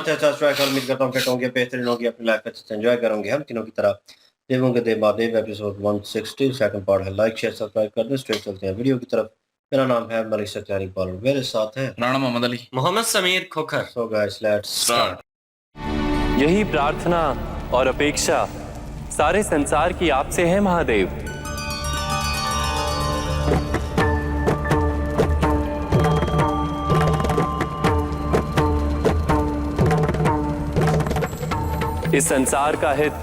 से अच्छा स्ट्राइक उम्मीद करता हूँ फिट होंगे, बेहतरीन होंगे, अपनी लाइफ अच्छे एंजॉय करेंगे। हम तीनों की तरह देवों के देव महादेव एपिसोड 160 सेकंड पार्ट है। लाइक शेयर सब्सक्राइब कर दें। स्ट्रेट चलते हैं वीडियो की तरफ। मेरा नाम है मलिक सत्यारी पाल, मेरे साथ हैं Rana Mohammad Ali, Mohammad Sameer Khokhar. So guys let's start. यही प्रार्थना और अपेक्षा सारे संसार की आपसे है महादेव। इस संसार का हित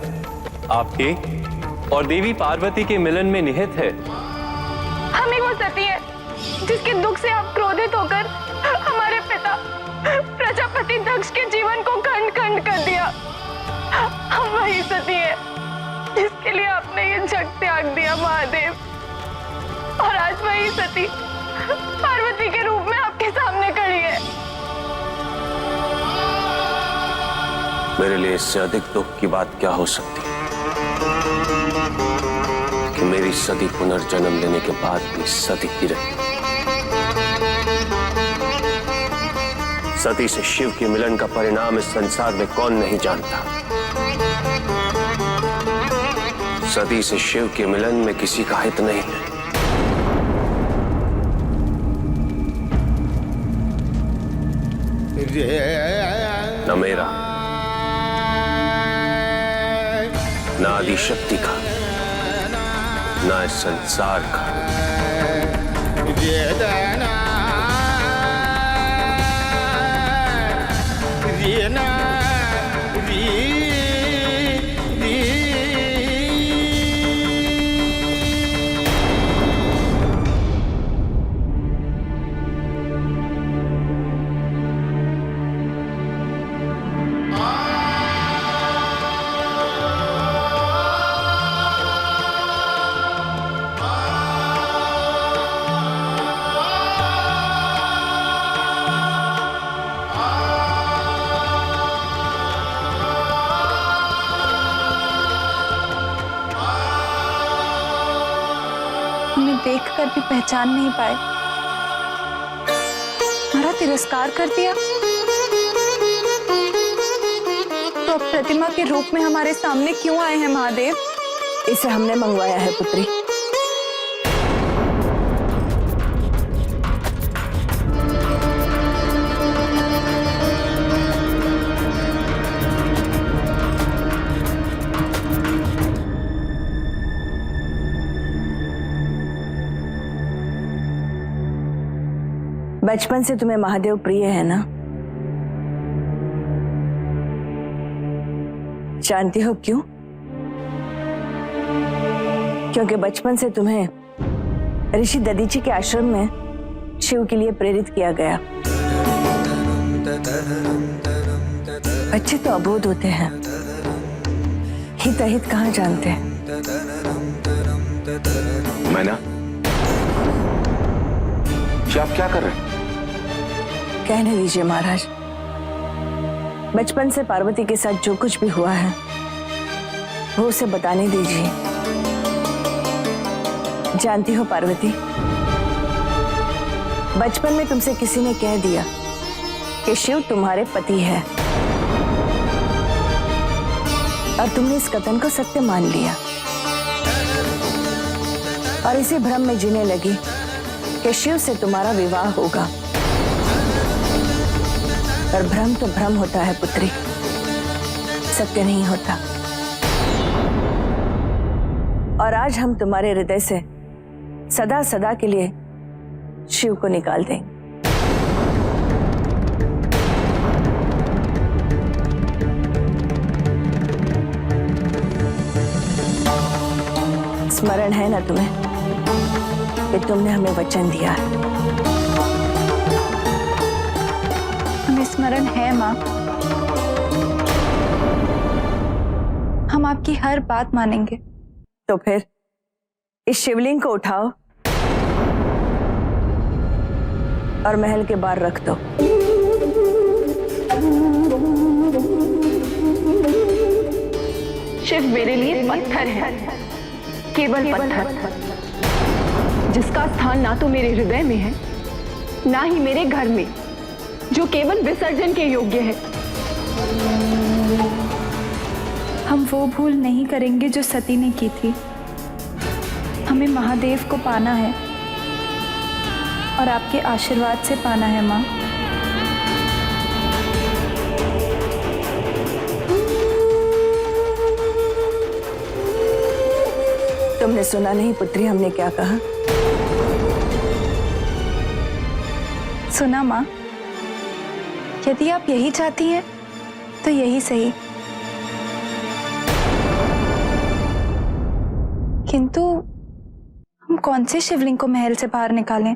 आपके और देवी पार्वती के मिलन में निहित है। हम ही वो सती है जिसके दुख से आप क्रोधित होकर हमारे पिता प्रजापति दक्ष के जीवन को खंड खंड कर दिया। हम वही सती है जिसके लिए आपने ये जग त्याग दिया महादेव, और आज वही सती पार्वती के रूप में आपके सामने खड़ी है। मेरे लिए इससे अधिक दुख की बात क्या हो सकती है कि मेरी सती पुनर्जन्म लेने के बाद भी सती ही रही। सती से शिव के मिलन का परिणाम इस संसार में कौन नहीं जानता। सती से शिव के मिलन में किसी का हित नहीं है, न मेरा न आदि शक्ति का, न इस संसार का। हमें देखकर भी पहचान नहीं पाए, हमारा तिरस्कार कर दिया, तो अब प्रतिमा के रूप में हमारे सामने क्यों आए हैं महादेव? इसे हमने मंगवाया है पुत्री। बचपन से तुम्हें महादेव प्रिय है ना? जानती हो क्यों? क्योंकि बचपन से तुम्हें ऋषि दधीची के आश्रम में शिव के लिए प्रेरित किया गया। बच्चे तो अबोध होते हैं, हित अहित कहाँ जानते हैं। मैना, आप क्या कर रहे हैं? कहने दीजिए महाराज। बचपन से पार्वती के साथ जो कुछ भी हुआ है वो उसे बताने दीजिए। जानती हो पार्वती, बचपन में तुमसे किसी ने कह दिया कि शिव तुम्हारे पति है, और तुमने इस कथन को सत्य मान लिया और इसी भ्रम में जीने लगी कि शिव से तुम्हारा विवाह होगा। पर भ्रम तो भ्रम होता है पुत्री, सत्य नहीं होता। और आज हम तुम्हारे हृदय से सदा सदा के लिए शिव को निकाल देंगे। स्मरण है ना तुम्हें कि तुमने हमें वचन दिया है? हमें स्मरण है माँ, हम आपकी हर बात मानेंगे। तो फिर इस शिवलिंग को उठाओ और महल के बाहर रख दो। शिव मेरे लिए पत्थर है, केवल पत्थर, जिसका स्थान ना तो मेरे हृदय में है ना ही मेरे घर में, जो केवल विसर्जन के योग्य है। हम वो भूल नहीं करेंगे जो सती ने की थी। हमें महादेव को पाना है और आपके आशीर्वाद से पाना है माँ। तुमने सुना नहीं पुत्री हमने क्या कहा? सुना माँ, यदि आप यही चाहती हैं तो यही सही, किंतु हम कौन से शिवलिंग को महल से बाहर निकालें?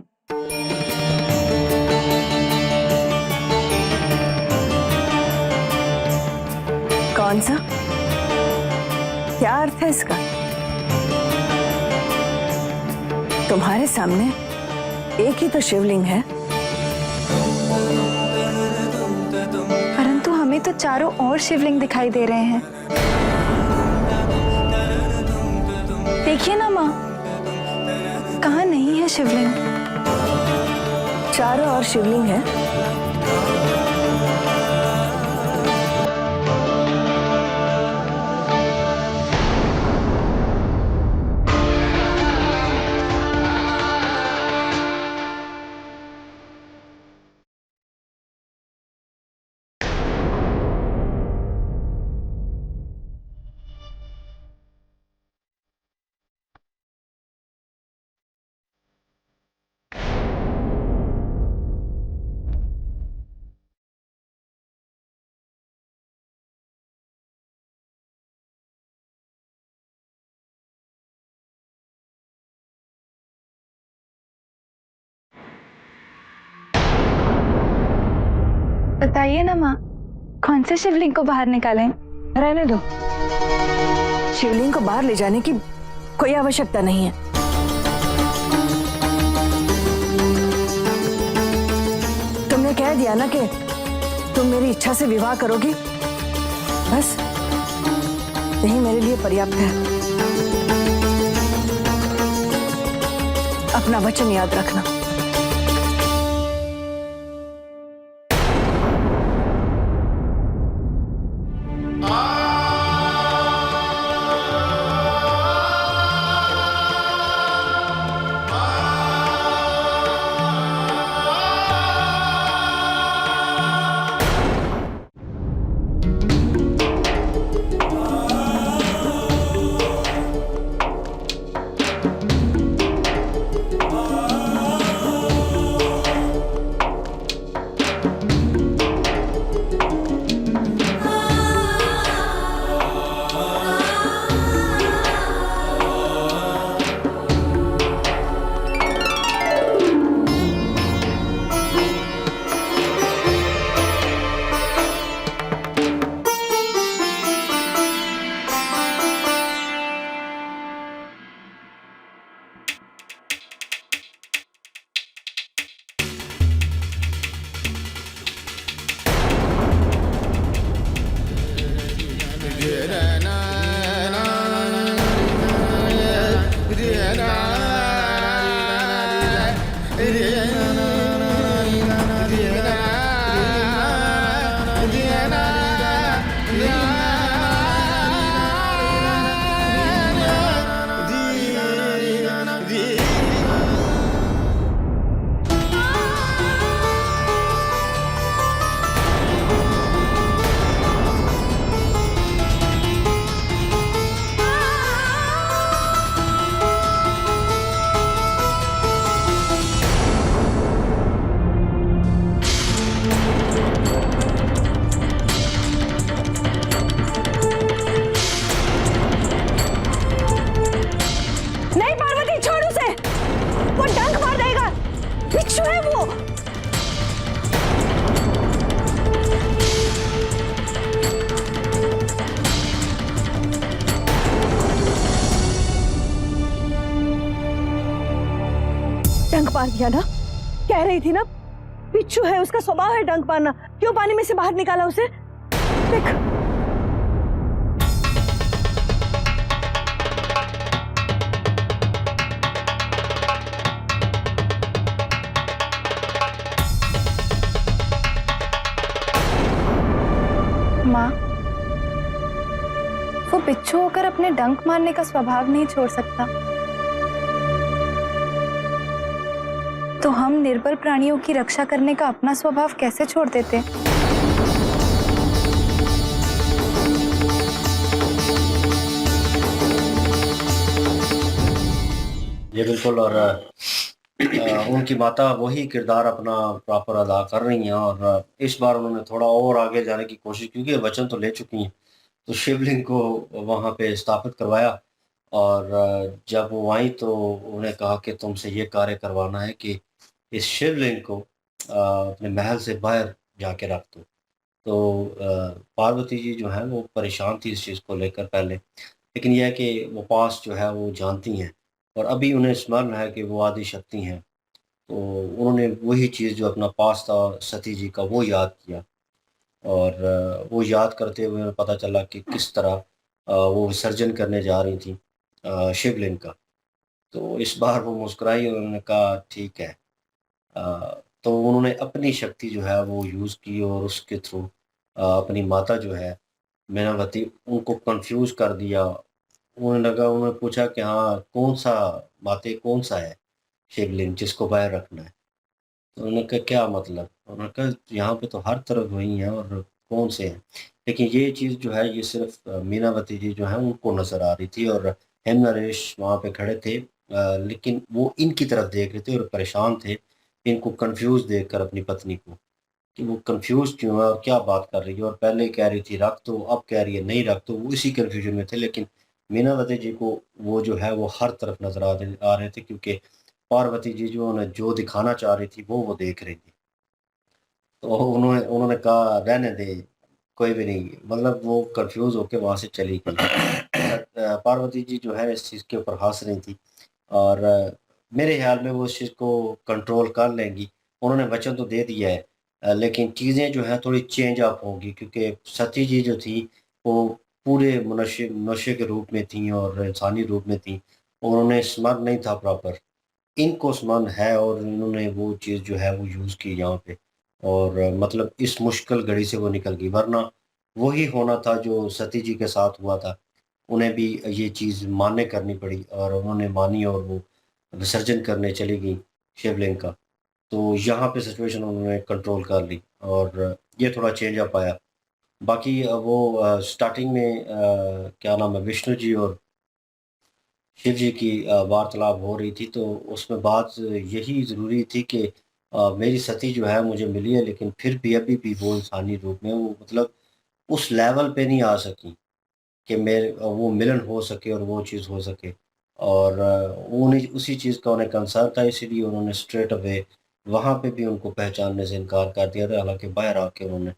कौन सा? क्या अर्थ है इसका? तुम्हारे सामने एक ही तो शिवलिंग है। परंतु हमें तो चारों ओर शिवलिंग दिखाई दे रहे हैं। देखिए ना माँ, कहाँ नहीं है शिवलिंग? चारों ओर शिवलिंग है। बताइए ना माँ, कौन से शिवलिंग को बाहर निकालें? रहने दो, शिवलिंग को बाहर ले जाने की कोई आवश्यकता नहीं है। तुमने कह दिया ना कि तुम मेरी इच्छा से विवाह करोगी, बस यही मेरे लिए पर्याप्त है। अपना वचन याद रखना। डंक मार दिया ना, कह रही थी ना बिच्छू है, उसका स्वभाव है डंक मारना। क्यों पानी में से बाहर निकाला उसे? देख पशु होकर अपने डंक मारने का स्वभाव नहीं छोड़ सकता, तो हम निर्बल प्राणियों की रक्षा करने का अपना स्वभाव कैसे छोड़ देते? ये बिल्कुल। और उनकी माता वही किरदार अपना प्रॉपर अदा कर रही हैं, और इस बार उन्होंने थोड़ा और आगे जाने की कोशिश, क्योंकि वचन तो ले चुकी हैं, तो शिवलिंग को वहाँ पे स्थापित करवाया। और जब वो आई तो उन्हें कहा कि तुमसे ये कार्य करवाना है कि इस शिवलिंग को अपने महल से बाहर जाके रख दो। तो पार्वती जी जो है वो परेशान थी इस चीज़ को लेकर पहले, लेकिन यह है कि वो पास जो है वो जानती हैं, और अभी उन्हें स्मरण है कि वो आदि शक्ति हैं। तो उन्होंने वही चीज़ जो अपना पास था सती जी का वो याद किया, और वो याद करते हुए उन्हें पता चला कि किस तरह वो विसर्जन करने जा रही थी शिवलिंग का। तो इस बार वो मुस्कुराई और उन्होंने कहा ठीक है। तो उन्होंने अपनी शक्ति जो है वो यूज़ की, और उसके थ्रू अपनी माता जो है मैनावती उनको कंफ्यूज कर दिया। उन्होंने पूछा कि हाँ कौन सा माते, कौन सा है शिवलिंग जिसको बाहर रखना है? तो उन्होंने कहा क्या मतलब? उन्होंने कहा यहाँ पे तो हर तरफ वही है, और कौन से हैं? लेकिन ये चीज़ जो है ये सिर्फ मीनावती जी जो है उनको नज़र आ रही थी, और हेम नरेश वहाँ पे खड़े थे, लेकिन वो इनकी तरफ देख रहे थे और परेशान थे इनको कंफ्यूज देखकर अपनी पत्नी को, कि वो कंफ्यूज क्यों है और क्या बात कर रही है, और पहले कह रही थी रख दो, अब कह रही है नहीं रख दो। वो इसी कंफ्यूजन में थे, लेकिन मीनावती जी को वो जो है वो हर तरफ नज़र आ रहे थे, क्योंकि पार्वती जी जो उन्हें जो दिखाना चाह रही थी वो देख रही थी। तो उन्होंने उन्होंने कहा रहने दे, कोई भी नहीं, मतलब वो कंफ्यूज होके वहाँ से चली गई। पार्वती जी जो है इस चीज़ के ऊपर हंस रही थी, और मेरे ख्याल में वो इस चीज़ को कंट्रोल कर लेंगी। उन्होंने वचन तो दे दिया है, लेकिन चीज़ें जो है थोड़ी चेंज अप होगी, क्योंकि सती जी जो थी वो पूरे मनुष्य मनुष्य के रूप में थी और इंसानी रूप में थी, और उन्हें स्मरण नहीं था प्रॉपर। इनको स्मरण है, और इन्होंने वो चीज़ जो है वो यूज़ की यहाँ पे, और मतलब इस मुश्किल घड़ी से वो निकल गई, वरना वही होना था जो सती जी के साथ हुआ था। उन्हें भी ये चीज़ मान्य करनी पड़ी, और उन्होंने मानी, और वो विसर्जन करने चली गई शिवलिंग का। तो यहाँ पे सिचुएशन उन्होंने कंट्रोल कर ली, और ये थोड़ा चेंज अप आया। बाकी वो स्टार्टिंग में क्या नाम है, विष्णु जी और शिव जी की वार्तालाप हो रही थी, तो उसमें बात यही ज़रूरी थी कि मेरी सती जो है मुझे मिली है, लेकिन फिर भी अभी भी वो इंसानी रूप में, वो मतलब उस लेवल पे नहीं आ सकी कि मेरे वो मिलन हो सके और वो चीज़ हो सके। और उन्हें उसी चीज़ का उन्हें कंसर्न था, इसीलिए उन्होंने स्ट्रेट अवे वहाँ पे भी उनको पहचानने से इनकार कर दिया था। हालाँकि बाहर आके उन्होंने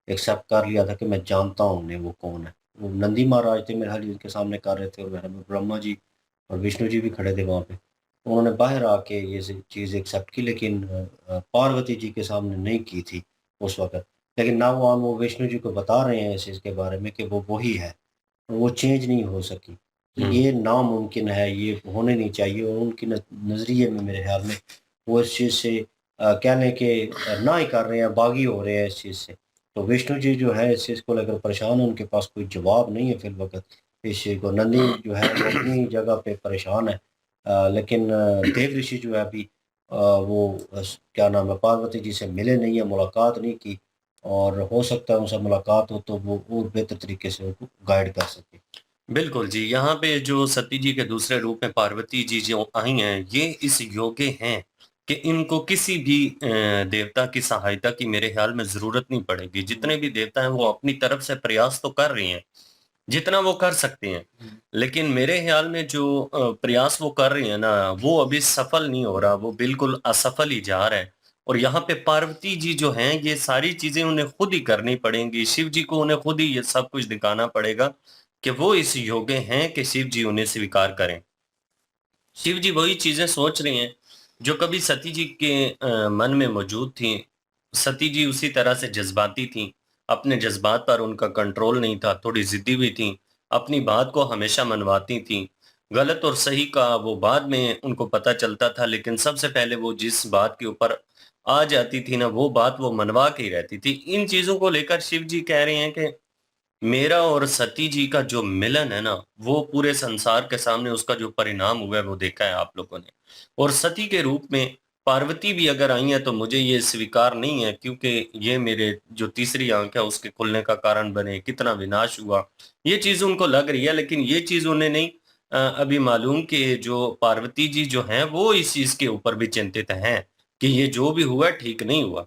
एक्सेप्ट कर लिया था कि मैं जानता हूँ उन्हें, वो कौन है। वो नंदी महाराज थे मेरे ख़्याल उनके सामने कर रहे थे, और मेरे में ब्रह्मा जी और विष्णु जी भी खड़े थे वहाँ पे। उन्होंने बाहर आके ये चीज़ एक्सेप्ट की, लेकिन पार्वती जी के सामने नहीं की थी उस वक़्त। लेकिन नाउ ऑन वो विष्णु जी को बता रहे हैं इस चीज़ के बारे में कि वो वही है, वो चेंज नहीं हो सकी। ये नामुमकिन है, ये होने नहीं चाहिए, और उनके नज़रिए में मेरे ख़्याल में वो इस चीज़ से कह लें कि ना ही कर रहे हैं, बागी हो रहे हैं इस चीज़ से। तो विष्णु जी जो है इस चीज़ को लेकर परेशान हैं, उनके पास कोई जवाब नहीं है फ़िलवक़्त इस चीज़ को। नंदी जो है वो अपनी जगह पे परेशान है, लेकिन देव ऋषि जो है अभी वो क्या नाम है, पार्वती जी से मिले नहीं है, मुलाकात नहीं की, और हो सकता है उनसे मुलाकात हो तो वो और बेहतर तरीके से उनको गाइड कर सके। बिल्कुल जी, यहाँ पे जो सती जी के दूसरे रूप में पार्वती जी जो आई हैं, ये इस योग्य हैं कि इनको किसी भी देवता की सहायता की मेरे ख़्याल में ज़रूरत नहीं पड़ेगी। जितने भी देवता हैं वो अपनी तरफ से प्रयास तो कर रही हैं, जितना वो कर सकते हैं। लेकिन मेरे ख़्याल में जो प्रयास वो कर रही हैं ना, वो अभी सफल नहीं हो रहा, वो बिल्कुल असफल ही जा रहा है। और यहाँ पे पार्वती जी जो हैं, ये सारी चीज़ें उन्हें खुद ही करनी पड़ेंगी। शिव जी को उन्हें खुद ही ये सब कुछ दिखाना पड़ेगा कि वो इस योग्य हैं कि शिव जी उन्हें स्वीकार करें। शिव जी वही चीज़ें सोच रही हैं, जो कभी सती जी के मन में मौजूद थीं। सती जी उसी तरह से जज़्बाती थीं, अपने जज़्बात पर उनका कंट्रोल नहीं था, थोड़ी ज़िद्दी भी थीं, अपनी बात को हमेशा मनवाती थीं। गलत और सही का वो बाद में उनको पता चलता था, लेकिन सबसे पहले वो जिस बात के ऊपर आ जाती थी ना, वो बात वो मनवा के ही रहती थी। इन चीज़ों को लेकर शिव जी कह रहे हैं कि मेरा और सती जी का जो मिलन है ना, वो पूरे संसार के सामने उसका जो परिणाम हुआ है वो देखा है आप लोगों ने। और सती के रूप में पार्वती भी अगर आई है तो मुझे ये स्वीकार नहीं है, क्योंकि ये मेरे जो तीसरी आंख है उसके खुलने का कारण बने, कितना विनाश हुआ ये चीज उनको लग रही है। लेकिन ये चीज उन्हें नहीं अभी मालूम कि जो पार्वती जी जो हैं वो इस चीज के ऊपर भी चिंतित हैं कि ये जो भी हुआ ठीक नहीं हुआ।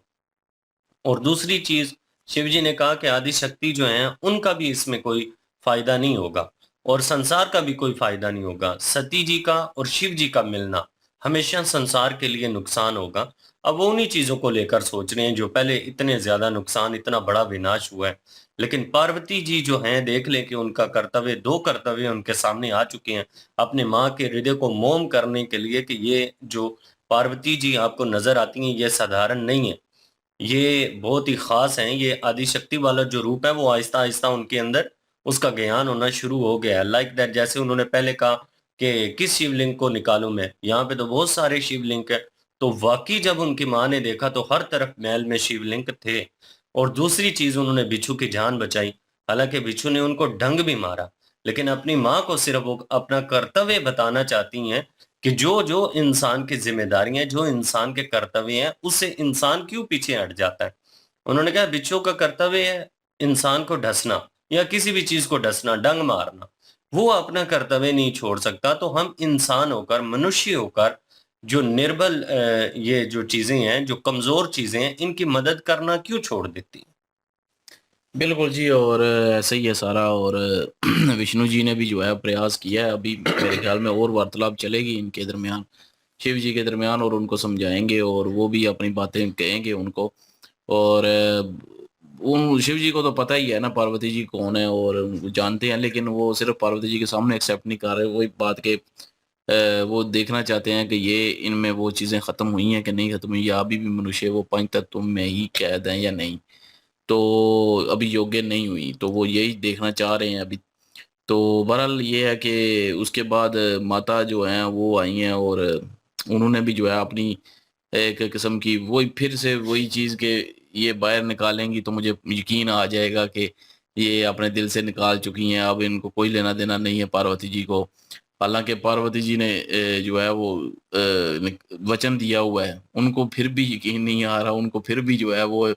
और दूसरी चीज, शिव जी ने कहा कि आदि शक्ति जो है उनका भी इसमें कोई फायदा नहीं होगा और संसार का भी कोई फायदा नहीं होगा। सती जी का और शिव जी का मिलना हमेशा संसार के लिए नुकसान होगा। अब वो उन्हीं चीजों को लेकर सोच रहे हैं जो पहले इतने ज्यादा नुकसान, इतना बड़ा विनाश हुआ है। लेकिन पार्वती जी जो हैं, देख लें कि उनका कर्तव्य, दो कर्तव्य उनके सामने आ चुके हैं अपने माँ के हृदय को मोम करने के लिए कि ये जो पार्वती जी आपको नजर आती हैं ये साधारण नहीं है, ये बहुत ही ख़ास हैं। ये आदिशक्ति वाला जो रूप है वो आहिस्ता-आहिस्ता उनके अंदर उसका ज्ञान होना शुरू हो गया है। लाइक दैट, जैसे उन्होंने पहले कहा कि किस शिवलिंग को निकालूँ मैं? यहाँ पे तो बहुत सारे शिवलिंग हैं। तो वाक़ई जब उनकी माँ ने देखा तो हर तरफ महल में शिवलिंग थे। और दूसरी चीज़, उन्होंने बिच्छू की जान बचाई। हालाँकि बिच्छू ने उनको डंक भी मारा, लेकिन अपनी माँ को सिर्फ़ वो अपना कर्तव्य बताना चाहती हैं कि जो इंसान की ज़िम्मेदारियाँ हैं, जो इंसान के कर्तव्य हैं, उससे इंसान क्यों पीछे हट जाता है? उन्होंने कहा बिच्छू का कर्तव्य है इंसान को डसना या किसी भी चीज़ को डसना, डंग मारना। वो अपना कर्तव्य नहीं छोड़ सकता, तो हम इंसान होकर, मनुष्य होकर जो निर्बल ये जो चीज़ें हैं, जो कमज़ोर चीज़ें हैं, इनकी मदद करना क्यों छोड़ देती हैं? बिल्कुल जी। और ऐसे ही है सारा। और विष्णु जी ने भी जो है प्रयास किया है। अभी मेरे ख्याल में और वार्तालाप चलेगी इनके दरमियान, शिव जी के दरमियान, और उनको समझाएंगे और वो भी अपनी बातें कहेंगे उनको। और उन शिव जी को तो पता ही है ना पार्वती जी कौन है, और वो जानते हैं, लेकिन वो सिर्फ पार्वती जी के सामने एक्सेप्ट नहीं कर रहे। वही बात के वो देखना चाहते हैं कि ये इनमें वो चीज़ें ख़त्म हुई हैं कि नहीं ख़त्म हुई, या अभी भी मनुष्य वो पंच तत्व में ही कैद हैं या नहीं, तो अभी योग्य नहीं हुई, तो वो यही देखना चाह रहे हैं अभी। तो बहरहाल ये है कि उसके बाद माता जो हैं वो आई हैं, और उन्होंने भी जो है अपनी एक किस्म की वही फिर से वही चीज़ के ये बाहर निकालेंगी, तो मुझे यकीन आ जाएगा कि ये अपने दिल से निकाल चुकी हैं। अब इनको कोई लेना देना नहीं है पार्वती जी को। हालांकि पार्वती जी ने जो है वो वचन दिया हुआ है, उनको फिर भी यकीन नहीं आ रहा। उनको फिर भी जो है वो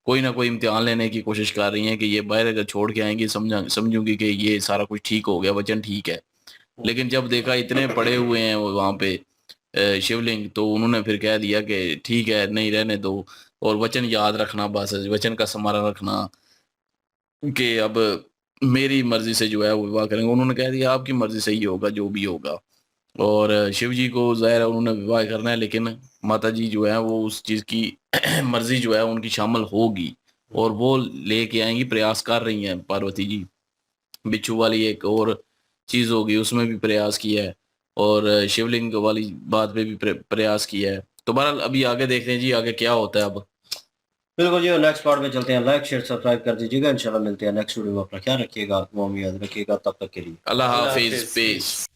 कोई ना कोई इम्तिहान लेने की कोशिश कर रही हैं कि ये बाहर अगर छोड़ के आएंगी समझूंगी कि ये सारा कुछ ठीक हो गया, वचन ठीक है। लेकिन जब देखा इतने पड़े हुए हैं वहाँ पे शिवलिंग, तो उन्होंने फिर कह दिया कि ठीक है, नहीं रहने दो, और वचन याद रखना, बस वचन का स्मरण रखना कि अब मेरी मर्जी से जो है वो विवाह करेंगे। उन्होंने कह दिया आपकी मर्जी से ही होगा जो भी होगा। और शिव जी को ज़ाहिर है उन्होंने विवाह करना है, लेकिन माता जी जो है वो उस चीज़ की मर्जी जो है उनकी शामिल होगी, और वो लेके आएंगी, प्रयास कर रही हैं पार्वती जी। बिच्छू वाली एक और चीज़ होगी, उसमें भी प्रयास किया है, और शिवलिंग वाली बात पे भी प्रयास किया है। तो बहरहाल अभी आगे देखते हैं जी आगे क्या होता है अब। बिल्कुल जी, और नेक्स्ट पार्ट में चलते हैं। लाइक शेयर सब्सक्राइब कर दीजिएगा। इंशाल्लाह मिलते हैं नेक्स्ट वीडियो में। अपना ख्याल रखिएगा, दुआ में याद रखिएगा। तब तक के लिए अल्लाह अल्लाह हाफिज, हाफिज़। पेश।